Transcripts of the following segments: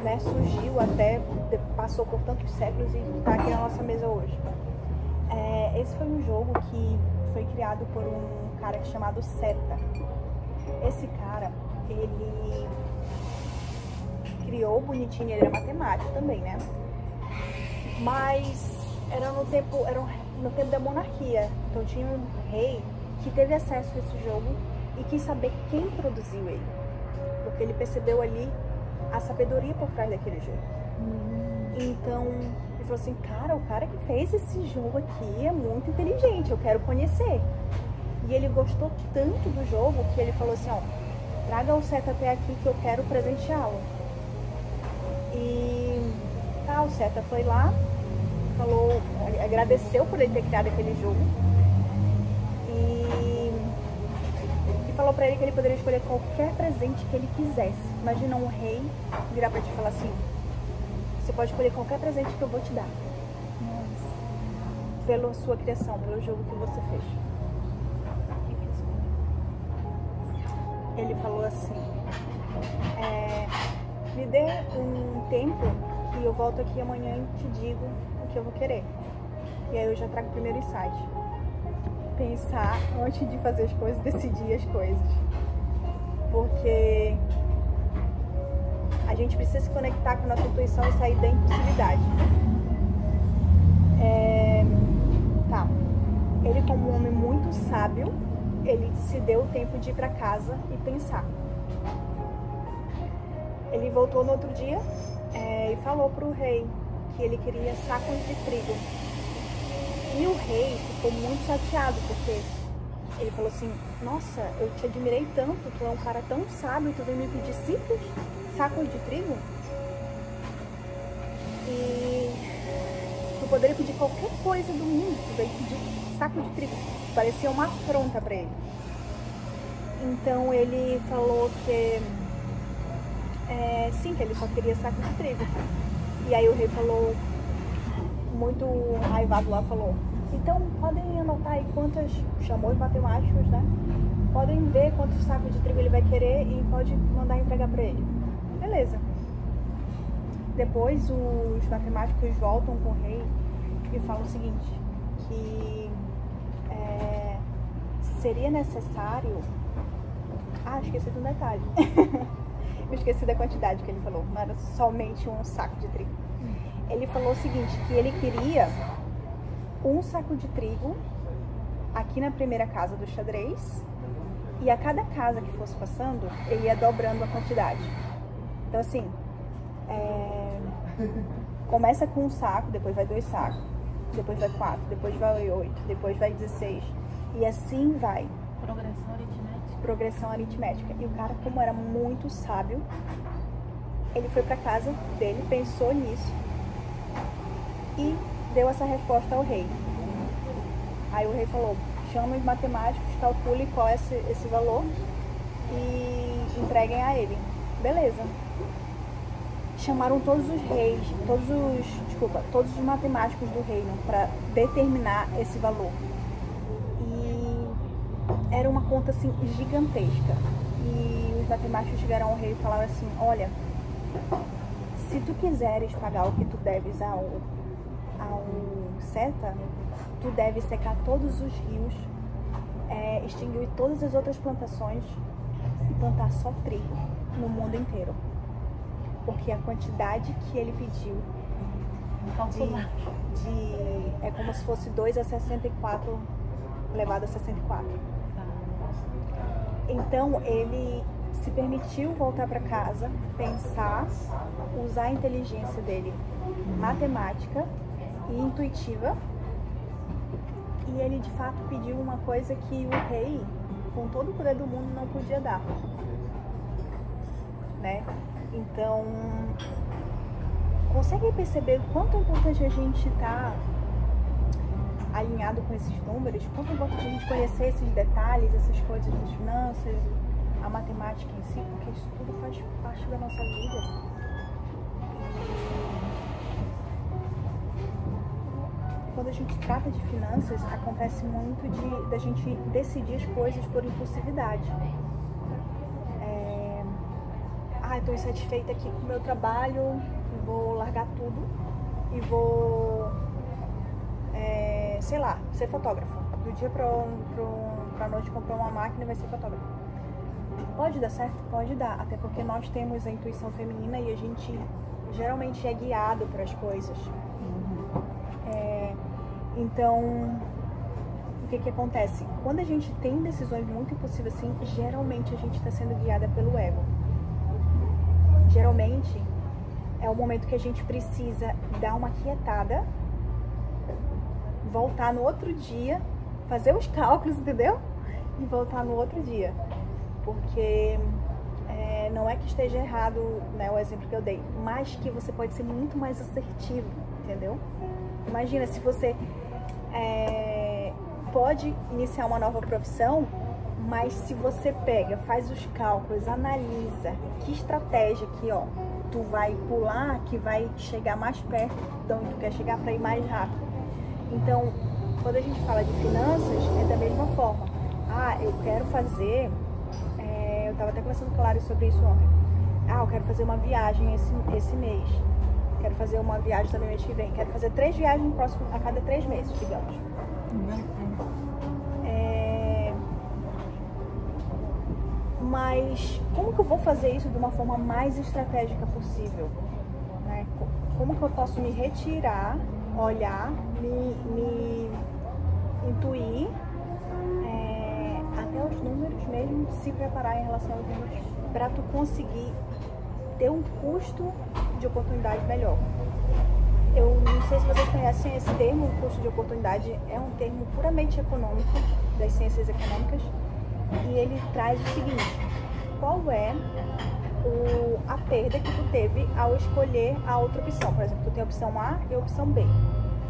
né, surgiu até, passou por tantos séculos e está aqui na nossa mesa hoje. Esse foi um jogo que foi criado por um cara chamado Seta. Esse cara, ele criou bonitinho, ele era matemático também, né? Mas era no tempo da monarquia, então tinha um rei que teve acesso a esse jogo e quis saber quem produziu ele, porque ele percebeu ali a sabedoria por trás daquele jogo. Então ele falou assim, cara, o cara que fez esse jogo aqui é muito inteligente, eu quero conhecer. E ele gostou tanto do jogo que ele falou assim, ó, traga o Seta até aqui que eu quero presenteá-lo. E tá, o Seta foi lá, falou, agradeceu por ele ter criado aquele jogo e falou pra ele que ele poderia escolher qualquer presente que ele quisesse. Imagina um rei virar pra ti e falar assim, você pode escolher qualquer presente que eu vou te dar. Nossa. Pela sua criação, pelo jogo que você fez. Ele falou assim, me dê um tempo e eu volto aqui amanhã e te digo o que eu vou querer. E aí eu já trago o primeiro insight. Pensar antes de fazer as coisas, decidir as coisas. Porque a gente precisa se conectar com a nossa intuição e sair da impulsividade. Tá. Ele, como um homem muito sábio, ele se deu o tempo de ir para casa e pensar. Ele voltou no outro dia e falou para o rei que ele queria sacos de trigo. E o rei ficou muito chateado, porque ele falou assim, nossa, eu te admirei tanto, tu é um cara tão sábio, tu veio me pedir simples sacos de trigo? E tu poderia pedir qualquer coisa do mundo, tu veio pedir saco de trigo. Parecia uma afronta para ele. Então ele falou que sim, que ele só queria saco de trigo. E aí o rei falou, muito raivado lá, falou, então podem anotar aí quantas, chamou os matemáticos, né? Podem ver quantos sacos de trigo ele vai querer e pode mandar entregar para ele. Beleza. Depois os matemáticos voltam com o rei e falam o seguinte, que seria necessário... esqueci de um detalhe. Eu esqueci da quantidade que ele falou, não era somente um saco de trigo. Ele falou o seguinte, que ele queria um saco de trigo aqui na primeira casa do xadrez e a cada casa que fosse passando, ele ia dobrando a quantidade. Então assim, começa com um saco, depois vai 2 sacos, depois vai 4, depois vai 8, depois vai 16 e assim vai. Progressão aritmética. E o cara, como era muito sábio, ele foi pra casa dele, pensou nisso e deu essa resposta ao rei. Aí o rei falou, chama os matemáticos, calcule qual é esse valor e entreguem a ele. Beleza. Chamaram todos os reis, todos os matemáticos do reino para determinar esse valor. Era uma conta assim gigantesca e os matemáticos chegaram ao rei e falaram assim, olha, se tu quiseres pagar o que tu deves ao Seta, tu deves secar todos os rios, extinguir todas as outras plantações e plantar só trigo no mundo inteiro, porque a quantidade que ele pediu é como se fosse 2 a 64 elevado a 64. Então ele se permitiu voltar para casa, pensar, usar a inteligência dele matemática e intuitiva, e ele de fato pediu uma coisa que o rei, com todo o poder do mundo, não podia dar, né? Então, conseguem perceber o quanto é importante a gente estar alinhado com esses números, quanto é importante a gente conhecer esses detalhes, essas coisas das finanças, a matemática em si, porque isso tudo faz parte da nossa vida. Quando a gente trata de finanças, acontece muito da gente decidir as coisas por impulsividade. tô insatisfeita aqui com o meu trabalho, vou largar tudo e vou, sei lá, ser fotógrafa. Do dia pra noite comprar uma máquina e vai ser fotógrafa. Pode dar certo? Pode dar, até porque nós temos a intuição feminina e a gente geralmente é guiado para as coisas. Então, o que acontece? Quando a gente tem decisões muito impossíveis assim, geralmente a gente está sendo guiada pelo ego. Geralmente é o momento que a gente precisa dar uma quietada, voltar no outro dia, fazer os cálculos, entendeu? E voltar no outro dia. Porque não é que esteja errado, né, o exemplo que eu dei, mas que você pode ser muito mais assertivo, entendeu? Imagina se você pode iniciar uma nova profissão, mas se você pega, faz os cálculos, analisa que estratégia que, ó, tu vai pular, que vai chegar mais perto de onde tu quer chegar para ir mais rápido. Então, quando a gente fala de finanças, é da mesma forma. Ah, eu quero fazer... eu estava até conversando com a Clara sobre isso ontem. Ah, eu quero fazer uma viagem esse mês. Quero fazer uma viagem também mês que vem. Quero fazer 3 viagens a cada 3 meses, digamos. Mas como que eu vou fazer isso de uma forma mais estratégica possível? Né? Como que eu posso me retirar, olhar, me intuir, até os números mesmo, se preparar em relação aos números, para tu conseguir ter um custo de oportunidade melhor. Eu não sei se vocês conhecem esse termo, custo de oportunidade, é um termo puramente econômico, das ciências econômicas, e ele traz o seguinte: qual é a perda que tu teve ao escolher a outra opção? Por exemplo, tu tem a opção A e a opção B.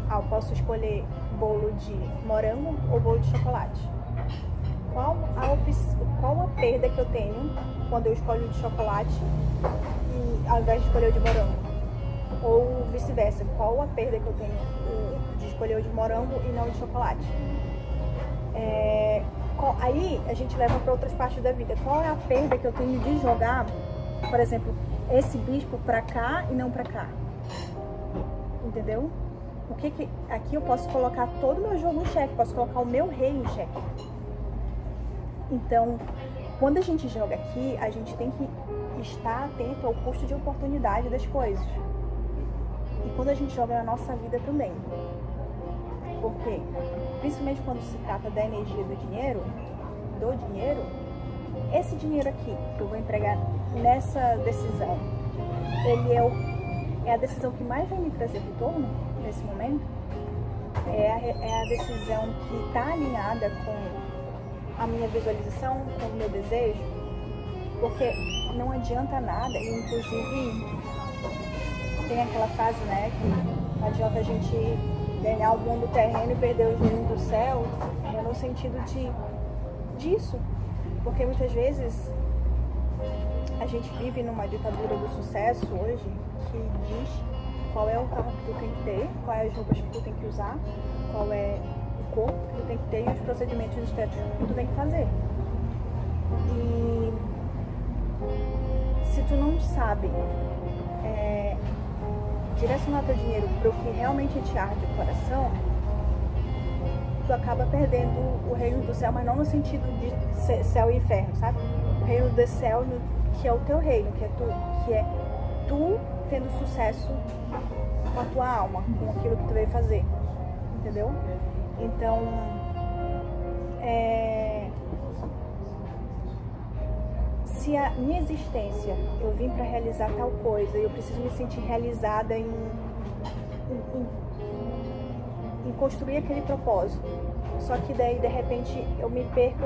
Ah, eu posso escolher bolo de morango ou bolo de chocolate. Qual a perda que eu tenho quando eu escolho o de chocolate e, ao invés de escolher o de morango? Ou vice-versa, qual a perda que eu tenho de escolher o de morango e não o de chocolate? Aí a gente leva para outras partes da vida. Qual é a perda que eu tenho de jogar, por exemplo, esse bispo para cá e não para cá? Entendeu? Aqui eu posso colocar todo o meu jogo em xeque, posso colocar o meu rei em xeque. Então, quando a gente joga aqui, a gente tem que estar atento ao custo de oportunidade das coisas. E quando a gente joga na nossa vida também. Porque, principalmente quando se trata da energia do dinheiro, esse dinheiro aqui que eu vou empregar nessa decisão, ele é a decisão que mais vai me trazer retorno nesse momento? É a decisão que está alinhada com a minha visualização, com o meu desejo? Porque não adianta nada, e inclusive tem aquela frase, né, que não adianta a gente ganhar o mundo terreno e perder os reinos do céu, no sentido disso. Porque muitas vezes a gente vive numa ditadura do sucesso hoje, que diz qual é o carro que tu tem que ter, quais as roupas que tu tem que usar, qual é o corpo que tu tem que ter e os procedimentos estéticos que tu tem que fazer. E se tu não sabe direcionar teu dinheiro para o que realmente te arde o coração, tu acaba perdendo o reino do céu, mas não no sentido de céu e inferno, sabe? O reino do céu, que é o teu reino, que é tu tendo sucesso com a tua alma, com aquilo que tu veio fazer, entendeu? Então, se a minha existência, eu vim para realizar tal coisa e eu preciso me sentir realizada em construir aquele propósito, só que daí de repente eu me perco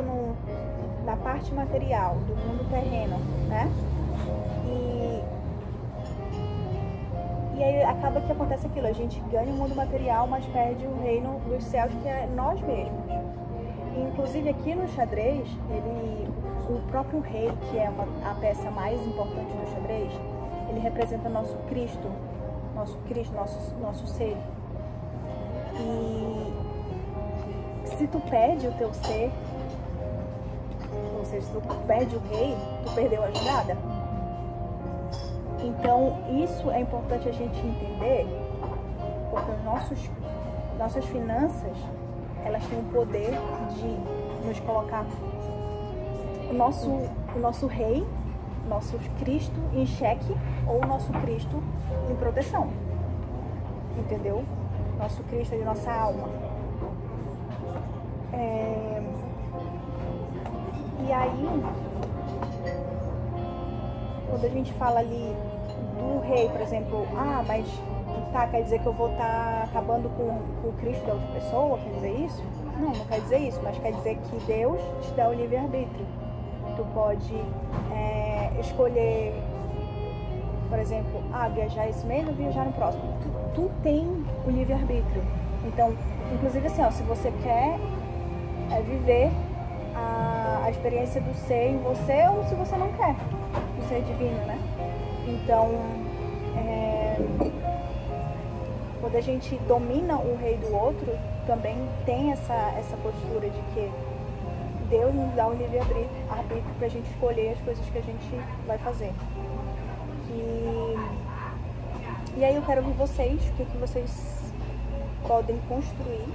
na parte material do mundo terreno, né? E aí acaba que acontece aquilo, a gente ganha o mundo material, mas perde o reino dos céus, que é nós mesmos. E, inclusive aqui no xadrez, o próprio rei, que é a peça mais importante do xadrez, ele representa nosso Cristo, nosso ser. E se tu perde o teu ser, ou seja, se tu perde o rei, tu perdeu a jogada. Então, isso é importante a gente entender, porque nossas finanças, elas têm o poder de nos colocar o nosso rei, nosso Cristo em xeque, ou o nosso Cristo em proteção, entendeu? Nosso Cristo de nossa alma. E aí, quando a gente fala ali do rei, por exemplo, mas tá, quer dizer que eu vou estar acabando com o Cristo da outra pessoa? Quer dizer isso? Não quer dizer isso, mas quer dizer que Deus te dá o livre-arbítrio. Tu pode escolher, por exemplo, viajar esse mês ou viajar no próximo. Tu tem o livre-arbítrio. Então, inclusive assim, se você quer viver a experiência do ser em você, ou se você não quer, do ser divino, né? Então, quando a gente domina o rei do outro, também tem essa postura de que Deus nos dá o livre-arbítrio pra gente escolher as coisas que a gente vai fazer. E aí eu quero ouvir vocês, o que vocês podem construir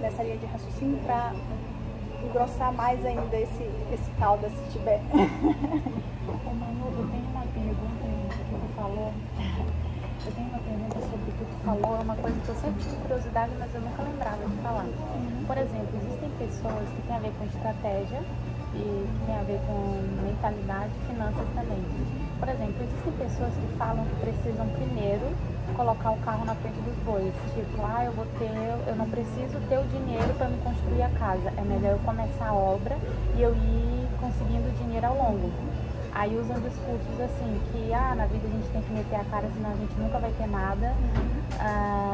nessa linha de raciocínio para engrossar mais ainda esse caldo, se tiver. Ô Manu, eu tenho uma pergunta que tu falou. Eu tenho uma pergunta sobre o que tu falou. É uma coisa que eu sempre tive curiosidade, mas eu nunca lembrava de falar. Por exemplo, existem pessoas que têm a ver com estratégia e que têm a ver com mentalidade e finanças também. Por exemplo, existem pessoas que falam que precisam primeiro colocar o carro na frente dos bois. Tipo, eu não preciso ter o dinheiro para me construir a casa. É melhor eu começar a obra e eu ir conseguindo dinheiro ao longo. Aí usam discursos assim, que na vida a gente tem que meter a cara, senão a gente nunca vai ter nada.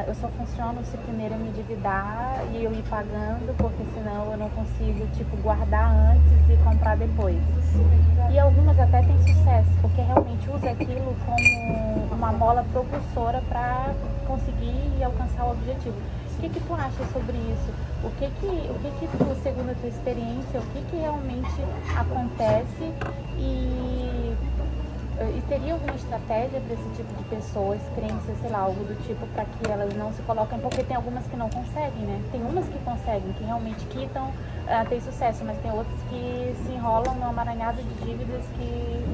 Eu só funciono se primeiro eu me endividar e eu ir pagando, porque senão eu não consigo, guardar antes e comprar depois. E algumas até têm sucesso, porque realmente usa aquilo como uma mola propulsora para conseguir alcançar o objetivo. O que tu acha sobre isso? O que tu, segundo a tua experiência, o que realmente acontece e teria alguma estratégia para esse tipo de pessoas, crenças, sei lá, algo do tipo, para que elas não se coloquem, porque tem algumas que não conseguem, né? Tem umas que conseguem, que realmente quitam, tem sucesso, mas tem outras que se enrolam numa emaranhada de dívidas que